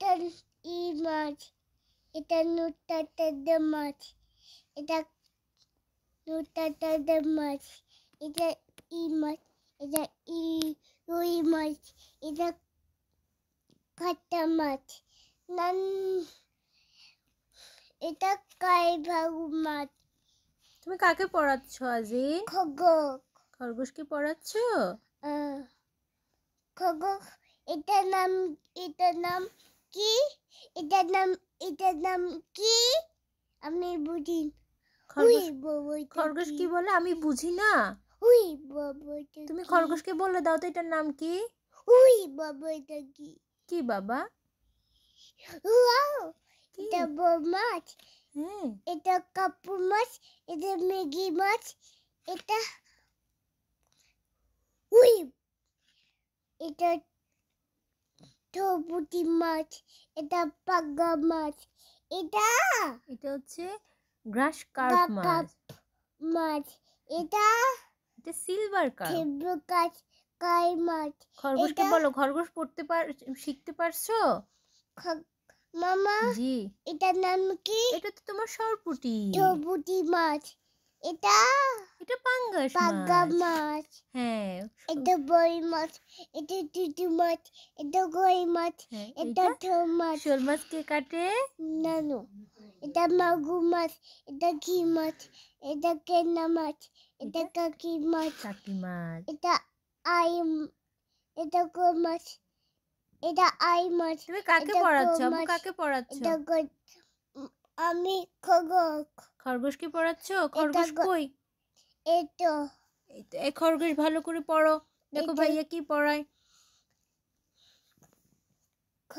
এটা ই মাছ, এটা নুটাটা মাছ, এটা নুটাটা মাছ, এটা ই মাছ, এটা রুই মাছ, এটা কাটা মাছ, নান এটা কাইভাগু মাছ। তুমি কাকে পড়াচ্ছ আজি? খরগোশ। খরগোশকে পড়াচ্ছ? খরগোশ। এটার নাম কি? এটার নাম কি? আমি বুঝি। খরগোশ কি বলে আমি বুঝি না। তুমি খরগোশকে বলে দাও তো এটার নাম কি? কি বাবা? এটা বড় মাছ, হ্যাঁ, এটা কাপু মাছ, এটা মেগি মাছ, এটা এটা টবুটি মাছ, এটা পাগা মাছ, এটা হচ্ছে গ্রাস কার্প মাছ। মাছ, এটা সিলভার কার্প। থেবু কাছ কাই মাছ। খরগোশকে বলো, খরগোশ শিখতে পারছো? মামা জি। এটার নাম কি? এটা তো তোমার সরপুঁটি। টবুটি মাছ। এটা পাঙ্গাস পাগা মাছ। মাছ। হ্যাঁ। এটা বই মাছ, এটা টুটু মাছ, এটা গই মাছ, এটা থৌ মাছ। শোল মাছ কে কাটে? নানু। এটা মাগুর মাছ, এটা ঘি মাছ, এটা কেনা মাছ, এটা কাকি মাছ, এটা আই, এটা কো মাছ, এটা আই মাছ। তুমি কাকে পড়াচ্ছ? আম্মু কাকে পড়াচ্ছ? আমি খরগোশ। খরগোশকে পড়াচ্ছ? খরগোশ কই? এই তো এই খরগোশ ভালো করে পড়ো। দেখো ভাইয়া কি পড়ায়।